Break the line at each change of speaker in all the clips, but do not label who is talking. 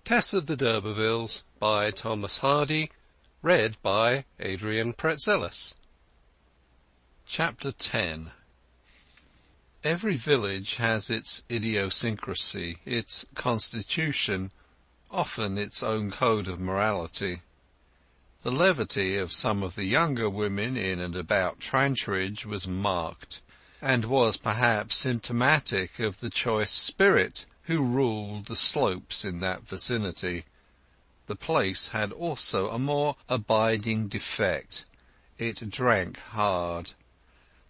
Tess of the D'Urbervilles by Thomas Hardy. Read by Adrian Pretzelis. Chapter 10. Every village has its idiosyncrasy, its constitution, often its own code of morality. The levity of some of the younger women in and about Trantridge was marked, and was perhaps symptomatic of the choice spirit who ruled the slopes in that vicinity. The place had also a more abiding defect: it drank hard.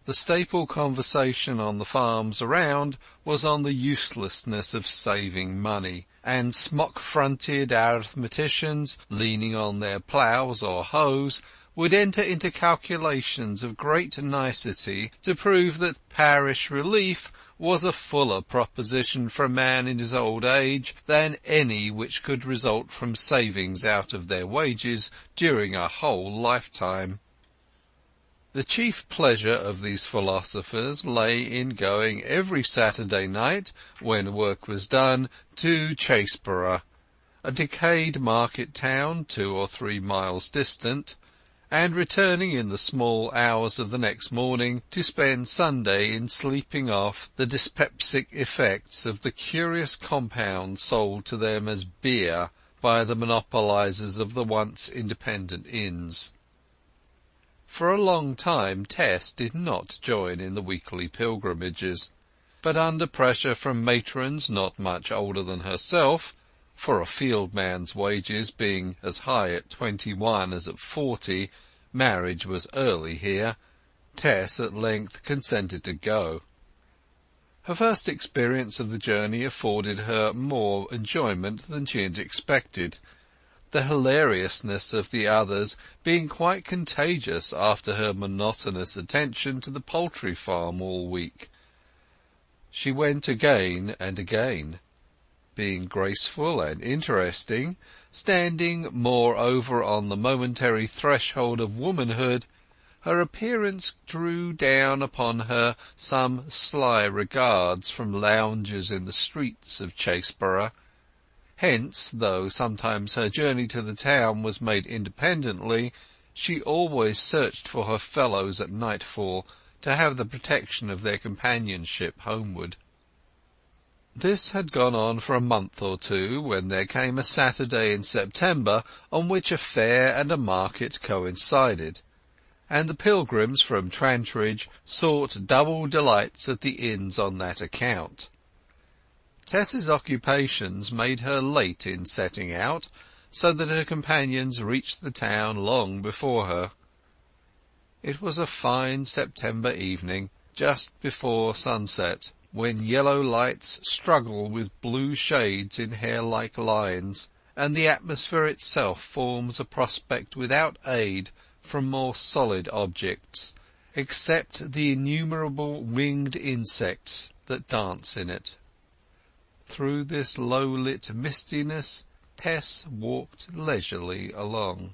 The staple conversation on the farms around was on the uselessness of saving money, and smock-fronted arithmeticians, leaning on their ploughs or hoes, would enter into calculations of great nicety to prove that parish relief was a fuller proposition for a man in his old age than any which could result from savings out of their wages during a whole lifetime. The chief pleasure of these philosophers lay in going every Saturday night, when work was done, to Chaseborough, a decayed market town 2 or 3 miles distant, and returning in the small hours of the next morning to spend Sunday in sleeping off the dyspeptic effects of the curious compound sold to them as beer by the monopolizers of the once independent inns. For a long time Tess did not join in the weekly pilgrimages, but under pressure from matrons not much older than herself, for a field-man's wages being as high at 21 as at 40, marriage was early here, Tess at length consented to go. Her first experience of the journey afforded her more enjoyment than she had expected, the hilariousness of the others being quite contagious after her monotonous attention to the poultry farm all week. She went again and again, being graceful and interesting, standing moreover on the momentary threshold of womanhood. Her appearance drew down upon her some sly regards from loungers in the streets of Chaseborough. Hence, though sometimes her journey to the town was made independently, she always searched for her fellows at nightfall, to have the protection of their companionship homeward. This had gone on for a month or two, when there came a Saturday in September on which a fair and a market coincided, and the pilgrims from Trantridge sought double delights at the inns on that account. Tess's occupations made her late in setting out, so that her companions reached the town long before her. It was a fine September evening, just before sunset, when yellow lights struggle with blue shades in hair-like lines, and the atmosphere itself forms a prospect without aid from more solid objects, except the innumerable winged insects that dance in it. Through this low-lit mistiness Tess walked leisurely along.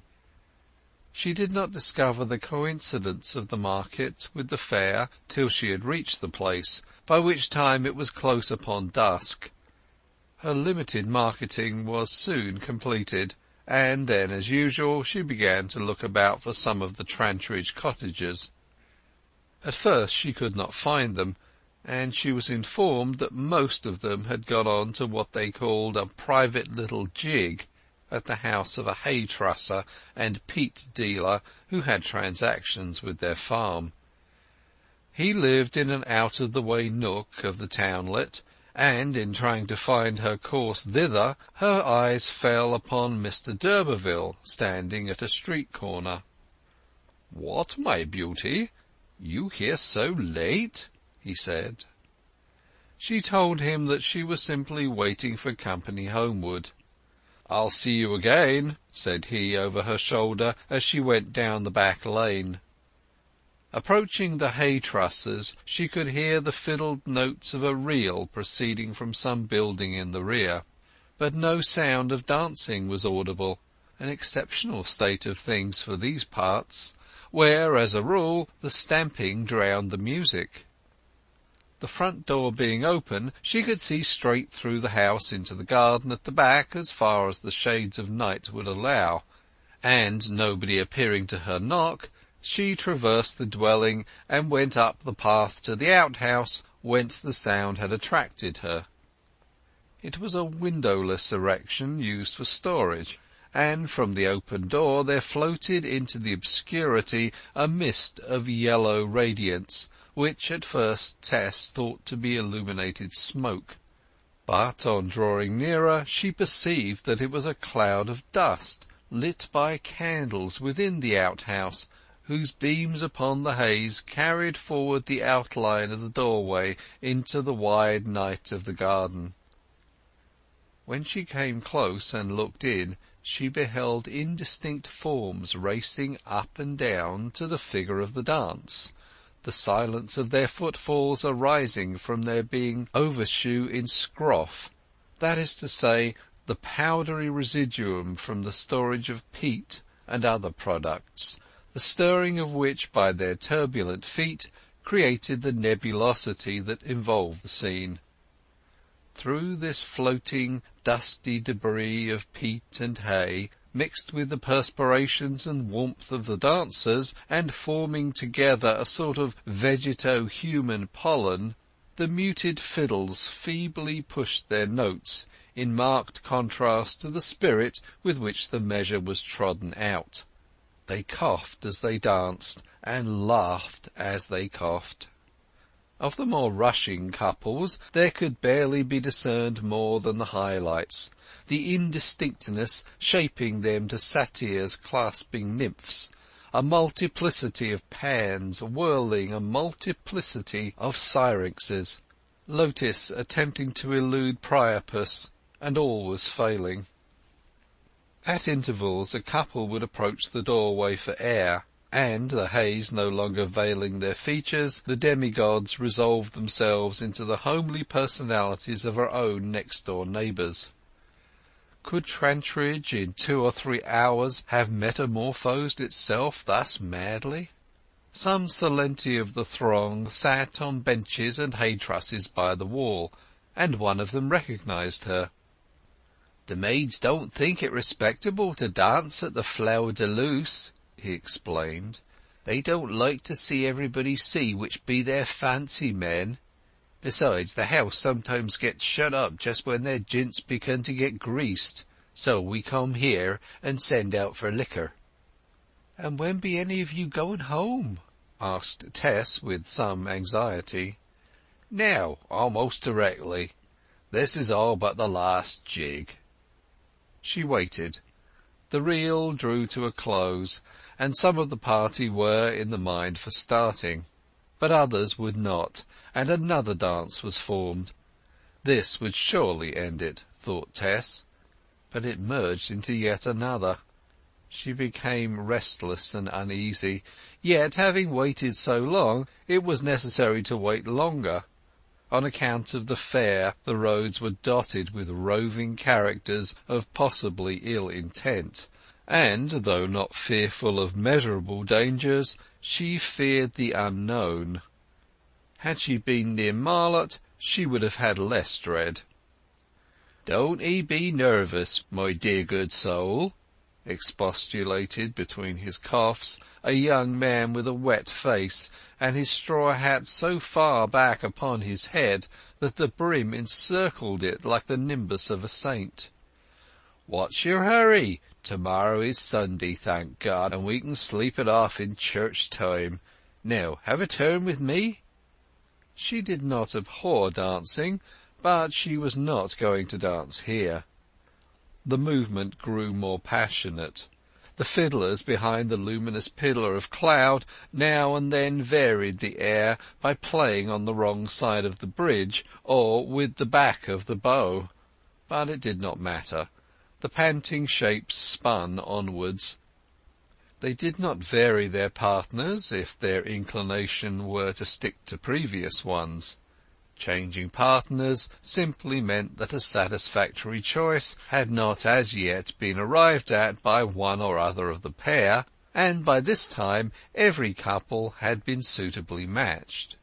She did not discover the coincidence of the market with the fair till she had reached the place, by which time it was close upon dusk. Her limited marketing was soon completed, and then, as usual, she began to look about for some of the Trantridge cottagers. At first she could not find them, and she was informed that most of them had gone on to what they called a private little jig at the house of a hay-trusser and peat dealer who had transactions with their farm. He lived in an out-of-the-way nook of the townlet, and in trying to find her course thither her eyes fell upon Mr. d'Urberville standing at a street corner. "What, my beauty? You here so late?" he said. She told him that she was simply waiting for company homeward. "I'll see you again," said he over her shoulder as she went down the back lane. Approaching the hay-trussers, she could hear the fiddled notes of a reel proceeding from some building in the rear, but no sound of dancing was audible, an exceptional state of things for these parts, where, as a rule, the stamping drowned the music. The front door being open, she could see straight through the house into the garden at the back as far as the shades of night would allow, and nobody appearing to her knock, she traversed the dwelling and went up the path to the outhouse whence the sound had attracted her. It was a windowless erection used for storage, and from the open door there floated into the obscurity a mist of yellow radiance, which at first Tess thought to be illuminated smoke. But on drawing nearer she perceived that it was a cloud of dust, lit by candles within the outhouse, whose beams upon the haze carried forward the outline of the doorway into the wide night of the garden. When she came close and looked in, she beheld indistinct forms racing up and down to the figure of the dance, the silence of their footfalls arising from their being overshoe in scroff, that is to say, the powdery residuum from the storage of peat and other products, the stirring of which by their turbulent feet created the nebulosity that involved the scene. Through this floating, dusty debris of peat and hay, mixed with the perspirations and warmth of the dancers, and forming together a sort of vegeto-human pollen, the muted fiddles feebly pushed their notes in marked contrast to the spirit with which the measure was trodden out. They coughed as they danced, and laughed as they coughed. Of the more rushing couples there could barely be discerned more than the high-lights, the indistinctness shaping them to satyrs clasping nymphs, a multiplicity of Pans whirling a multiplicity of Syrinxes, Lotis attempting to elude Priapus, and all was failing. At intervals a couple would approach the doorway for air, and, the haze no longer veiling their features, the demigods resolved themselves into the homely personalities of her own next-door neighbours. Could Trantridge in 2 or 3 hours have metamorphosed itself thus madly? Some Salenti of the throng sat on benches and hay-trusses by the wall, and one of them recognized her. "The maids don't think it respectable to dance at the Flower de Luce," he explained. "They don't like to see everybody see which be their fancy men. Besides, the house sometimes gets shut up just when their jints begin to get greased, so we come here and send out for liquor." "And when be any of you going home?" asked Tess with some anxiety. "Now, almost directly. This is all but the last jig." She waited. The reel drew to a close, and some of the party were in the mind for starting, but others would not, and another dance was formed. This would surely end it, thought Tess, but it merged into yet another. She became restless and uneasy, yet having waited so long it was necessary to wait longer. On account of the fair the roads were dotted with roving characters of possibly ill intent, and, though not fearful of measurable dangers, she feared the unknown. Had she been near Marlott, she would have had less dread. "Don't 'ee be nervous, my dear good soul," expostulated between his coughs a young man with a wet face, and his straw hat so far back upon his head that the brim encircled it like the nimbus of a saint. "What's your hurry? To-morrow is Sunday, thank God, and we can sleep it off in church time. Now, have a turn with me." She did not abhor dancing, but she was not going to dance here. The movement grew more passionate. The fiddlers behind the luminous pillar of cloud now and then varied the air by playing on the wrong side of the bridge or with the back of the bow. But it did not matter. The panting shapes spun onwards. They did not vary their partners if their inclination were to stick to previous ones. Changing partners simply meant that a satisfactory choice had not as yet been arrived at by one or other of the pair, and by this time every couple had been suitably matched.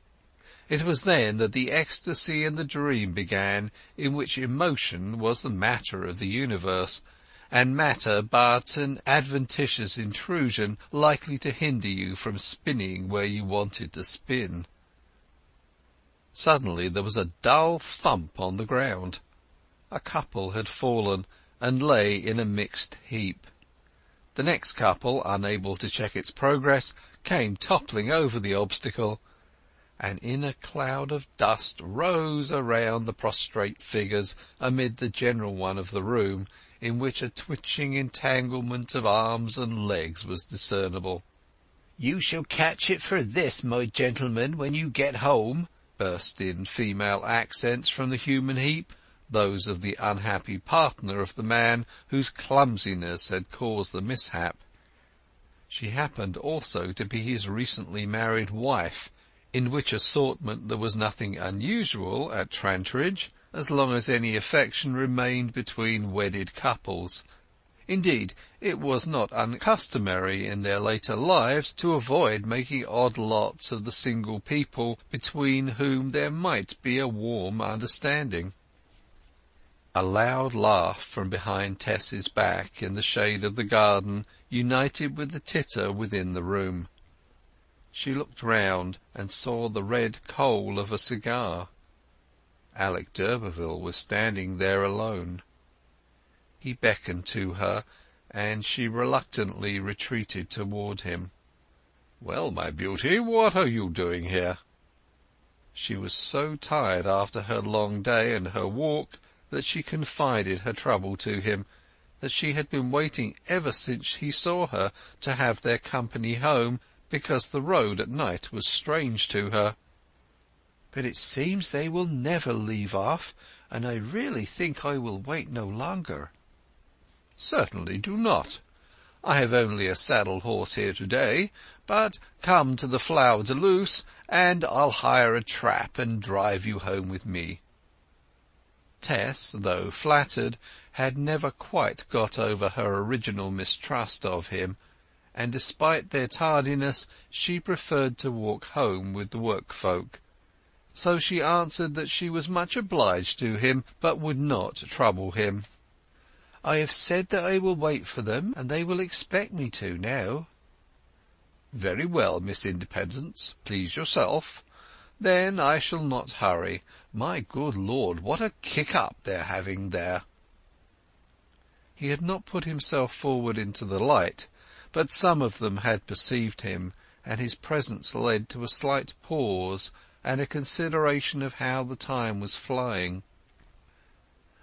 It was then that the ecstasy and the dream began, in which emotion was the matter of the universe, and matter but an adventitious intrusion likely to hinder you from spinning where you wanted to spin. Suddenly there was a dull thump on the ground. A couple had fallen and lay in a mixed heap. The next couple, unable to check its progress, came toppling over the obstacle, and in a cloud of dust rose around the prostrate figures amid the general one of the room, in which a twitching entanglement of arms and legs was discernible. "You shall catch it for this, my gentleman, when you get home," burst in female accents from the human heap, those of the unhappy partner of the man whose clumsiness had caused the mishap. She happened also to be his recently married wife, in which assortment there was nothing unusual at Trantridge, as long as any affection remained between wedded couples. Indeed, it was not uncustomary in their later lives to avoid making odd lots of the single people between whom there might be a warm understanding. A loud laugh from behind Tess's back in the shade of the garden united with the titter within the room. She looked round and saw the red coal of a cigar. Alec d'Urberville was standing there alone. He beckoned to her, and she reluctantly retreated toward him. "Well, my beauty, what are you doing here?" She was so tired after her long day and her walk that she confided her trouble to him, that she had been waiting ever since he saw her to have their company home, because the road at night was strange to her. "But it seems they will never leave off, and I really think I will wait no longer." "Certainly do not. I have only a saddle horse here to-day, but come to the Flower de Luce, and I'll hire a trap and drive you home with me." Tess, though flattered, had never quite got over her original mistrust of him, and despite their tardiness she preferred to walk home with the workfolk. So she answered that she was much obliged to him, but would not trouble him. "I have said that I will wait for them, and they will expect me to now." "Very well, Miss Independence, please yourself. Then I shall not hurry. My good Lord, what a kick-up they're having there!" He had not put himself forward into the light, but some of them had perceived him, and his presence led to a slight pause and a consideration of how the time was flying.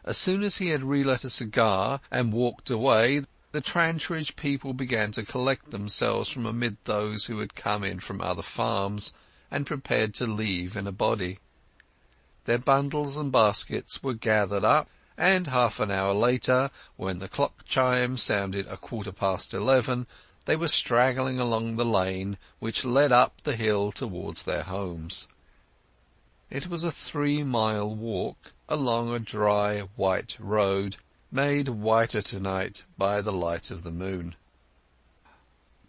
As soon as he had relit a cigar and walked away, the Trantridge people began to collect themselves from amid those who had come in from other farms, and prepared to leave in a body. Their bundles and baskets were gathered up, and half an hour later, when the clock chime sounded 11:15, they were straggling along the lane which led up the hill towards their homes. It was a 3-mile walk along a dry white road, made whiter to-night by the light of the moon.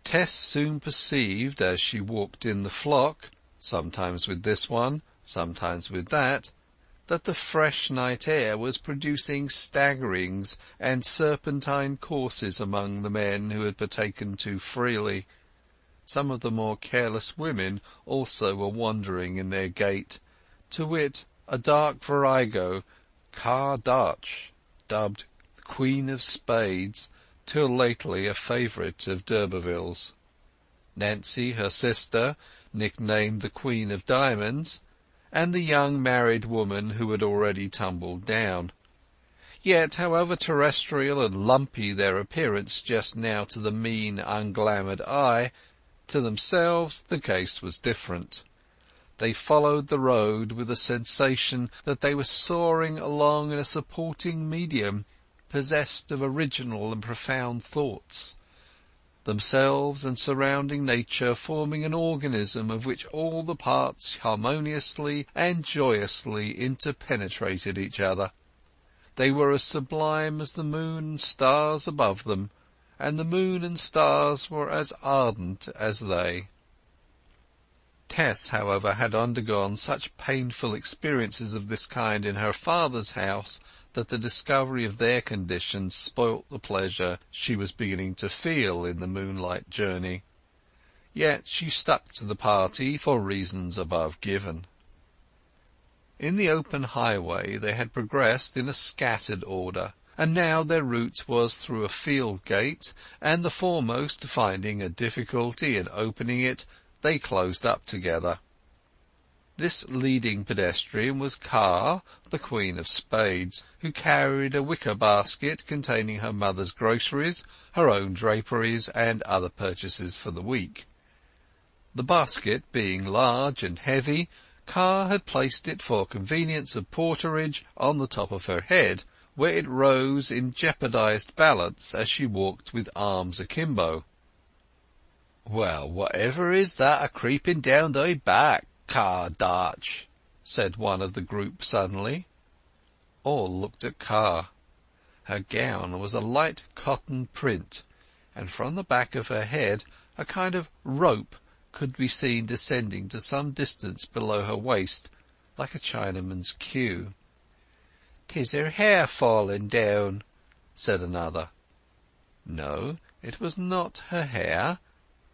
Tess soon perceived, as she walked in the flock, sometimes with this one, sometimes with that the fresh night air was producing staggerings and serpentine courses among the men who had partaken too freely. Some of the more careless women also were wandering in their gait, to wit, a dark virago, Car Dutch, dubbed Queen of Spades, till lately a favourite of d'Urbervilles; Nancy, her sister, nicknamed the Queen of Diamonds; and the young married woman who had already tumbled down. Yet, however terrestrial and lumpy their appearance just now to the mean, unglamoured eye, to themselves the case was different. They followed the road with a sensation that they were soaring along in a supporting medium, possessed of original and profound thoughts, themselves and surrounding nature forming an organism of which all the parts harmoniously and joyously interpenetrated each other. They were as sublime as the moon and stars above them, and the moon and stars were as ardent as they. Tess, however, had undergone such painful experiences of this kind in her father's house that the discovery of their condition spoilt the pleasure she was beginning to feel in the moonlight journey. Yet she stuck to the party for reasons above given. In the open highway they had progressed in a scattered order, and now their route was through a field gate, and the foremost finding a difficulty in opening it, they closed up together. This leading pedestrian was Car, the Queen of Spades, who carried a wicker basket containing her mother's groceries, her own draperies, and other purchases for the week. The basket being large and heavy, Car had placed it for convenience of porterage on the top of her head, where it rose in jeopardized balance as she walked with arms akimbo. "Well, whatever is that a-creeping down thy back, Car Darch?" said one of the group suddenly. All looked at Car. Her gown was a light cotton print, and from the back of her head a kind of rope could be seen descending to some distance below her waist, like a Chinaman's queue. "'Tis her hair falling down," said another. No, it was not her hair.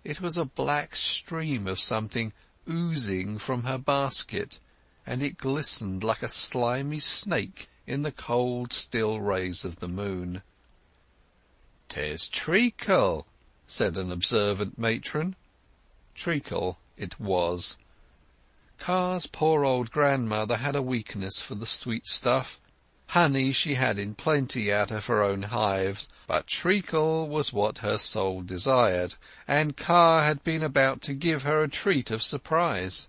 It was a black stream of something oozing from her basket, and it glistened like a slimy snake in the cold still rays of the moon. "'Tis treacle," said an observant matron. Treacle it was. Car's poor old grandmother had a weakness for the sweet stuff. Honey she had in plenty out of her own hives, but treacle was what her soul desired, and Car had been about to give her a treat of surprise.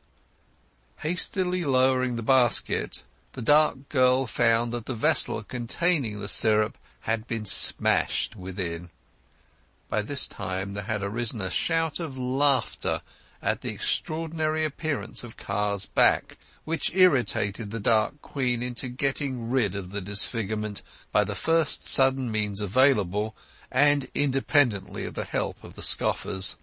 Hastily lowering the basket, the dark girl found that the vessel containing the syrup had been smashed within. By this time there had arisen a shout of laughter at the extraordinary appearance of Car's back, which irritated the Dark Queen into getting rid of the disfigurement by the first sudden means available, and independently of the help of the scoffers.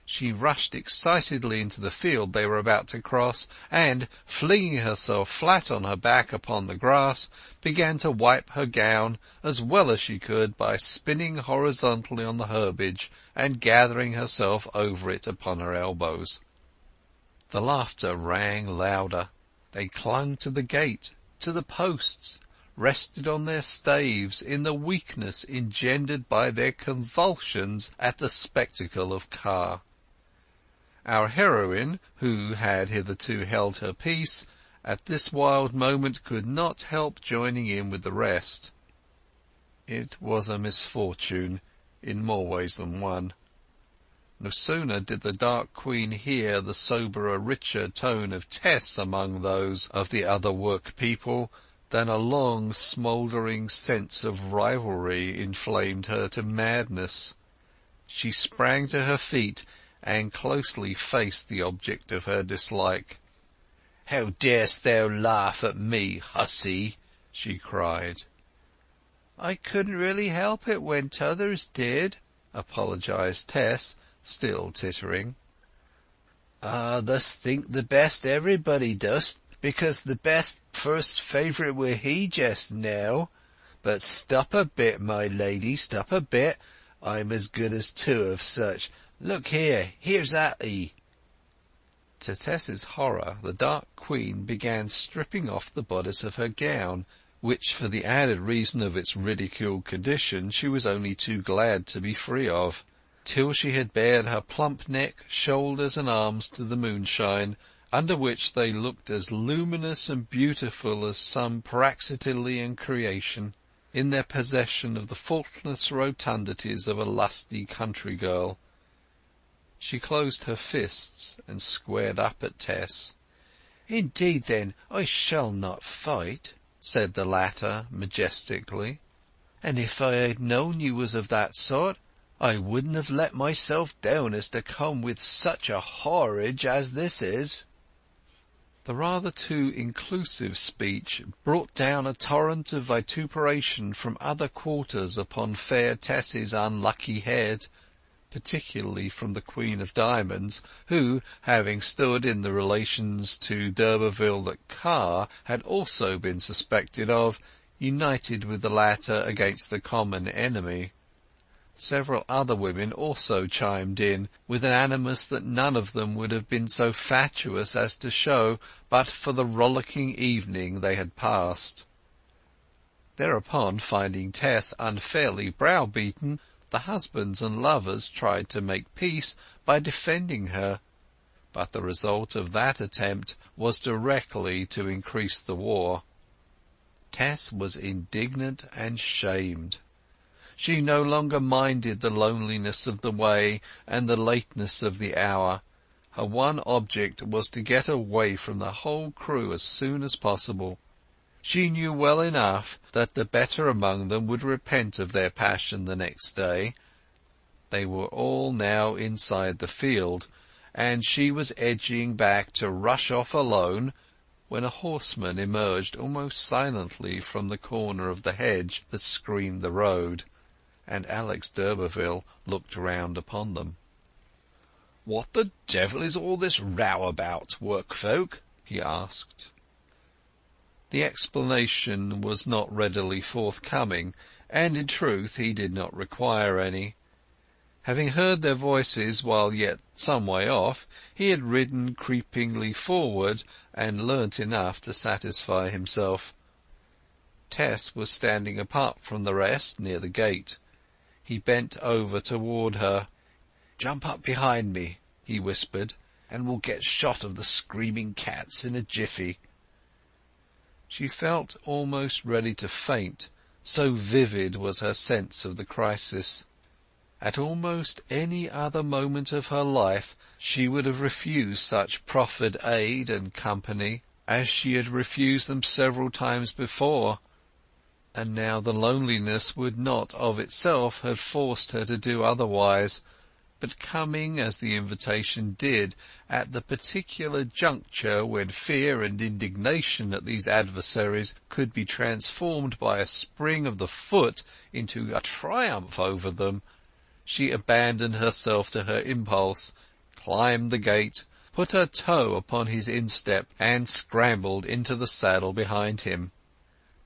She rushed excitedly into the field they were about to cross, and, flinging herself flat on her back upon the grass, began to wipe her gown as well as she could by spinning horizontally on the herbage and gathering herself over it upon her elbows. The laughter rang louder. They clung to the gate, to the posts, rested on their staves in the weakness engendered by their convulsions at the spectacle of Car. Our heroine, who had hitherto held her peace, at this wild moment could not help joining in with the rest. It was a misfortune in more ways than one. No sooner did the Dark Queen hear the soberer, richer tone of Tess among those of the other work-people than a long smouldering sense of rivalry inflamed her to madness. She sprang to her feet and closely faced the object of her dislike. "How darest thou laugh at me, hussy?" she cried. "I couldn't really help it when t'others did," apologized Tess, still tittering. "Thus think the best everybody dost, because the best first favourite were he just now. But stop a bit, my lady, stop a bit. I'm as good as two of such. Look here, here's at 'ee." To Tess's horror, the Dark Queen began stripping off the bodice of her gown, which, for the added reason of its ridiculed condition, she was only too glad to be free of, till she had bared her plump neck, shoulders, and arms to the moonshine, under which they looked as luminous and beautiful as some Praxitelean creation, in their possession of the faultless rotundities of a lusty country girl. She closed her fists and squared up at Tess. "Indeed, then, I shall not fight," said the latter majestically. "And if I had known you was of that sort, I wouldn't have let myself down as to come with such a horridge as this is." The rather too inclusive speech brought down a torrent of vituperation from other quarters upon fair Tess's unlucky head, particularly from the Queen of Diamonds, who, having stood in the relations to d'Urberville that Car had also been suspected of, united with the latter against the common enemy. Several other women also chimed in, with an animus that none of them would have been so fatuous as to show but for the rollicking evening they had passed. Thereupon, finding Tess unfairly browbeaten, the husbands and lovers tried to make peace by defending her, but the result of that attempt was directly to increase the war. Tess was indignant and shamed. She no longer minded the loneliness of the way and the lateness of the hour. Her one object was to get away from the whole crew as soon as possible. She knew well enough that the better among them would repent of their passion the next day. They were all now inside the field, and she was edging back to rush off alone, when a horseman emerged almost silently from the corner of the hedge that screened the road, and Alex d'Urberville looked round upon them. "What the devil is all this row about, workfolk?" he asked. The explanation was not readily forthcoming, and in truth he did not require any. Having heard their voices while yet some way off, he had ridden creepingly forward and learnt enough to satisfy himself. Tess was standing apart from the rest near the gate. He bent over toward her. "Jump up behind me," he whispered, "and we'll get shot of the screaming cats in a jiffy." She felt almost ready to faint, so vivid was her sense of the crisis. At almost any other moment of her life she would have refused such proffered aid and company, as she had refused them several times before, and now the loneliness would not of itself have forced her to do otherwise, but coming, as the invitation did, at the particular juncture when fear and indignation at these adversaries could be transformed by a spring of the foot into a triumph over them, she abandoned herself to her impulse, climbed the gate, put her toe upon his instep, and scrambled into the saddle behind him.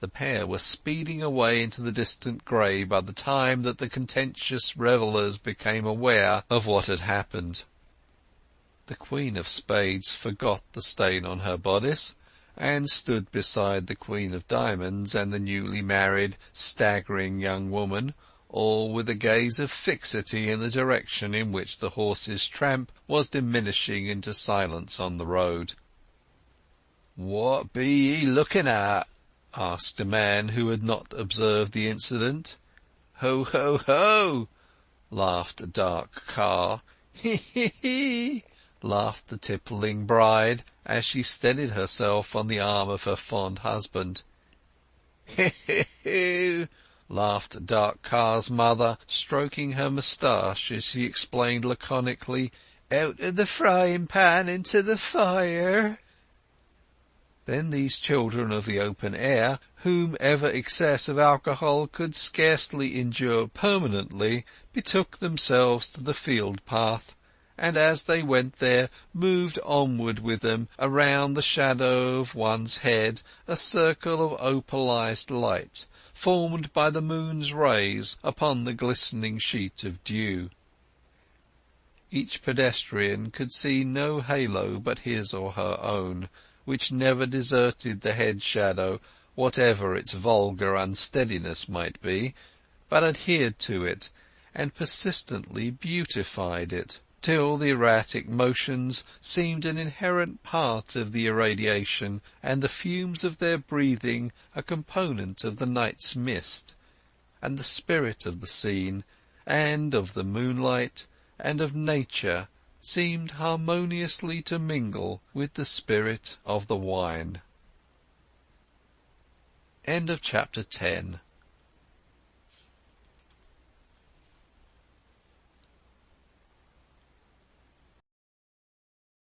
The pair were speeding away into the distant grey by the time that the contentious revellers became aware of what had happened. The Queen of Spades forgot the stain on her bodice, and stood beside the Queen of Diamonds and the newly married, staggering young woman, all with a gaze of fixity in the direction in which the horse's tramp was diminishing into silence on the road. "What be ye looking at?" asked a man who had not observed the incident. "Ho, ho, ho!" laughed Dark Car. "He, he, he!" laughed the tippling bride, as she steadied herself on the arm of her fond husband. "He, he, he!" laughed Dark Car's mother, stroking her moustache as she explained laconically, "Out of the frying pan into the fire." Then these children of the open air, whom ever excess of alcohol could scarcely endure permanently, betook themselves to the field path, and as they went there moved onward with them around the shadow of one's head, a circle of opalized light, formed by the moon's rays upon the glistening sheet of dew. Each pedestrian could see no halo but his or her own, which never deserted the head shadow, whatever its vulgar unsteadiness might be, but adhered to it, and persistently beautified it, till the erratic motions seemed an inherent part of the irradiation, and the fumes of their breathing a component of the night's mist, and the spirit of the scene, and of the moonlight, and of nature seemed harmoniously to mingle with the spirit of the wine. End of Chapter 10.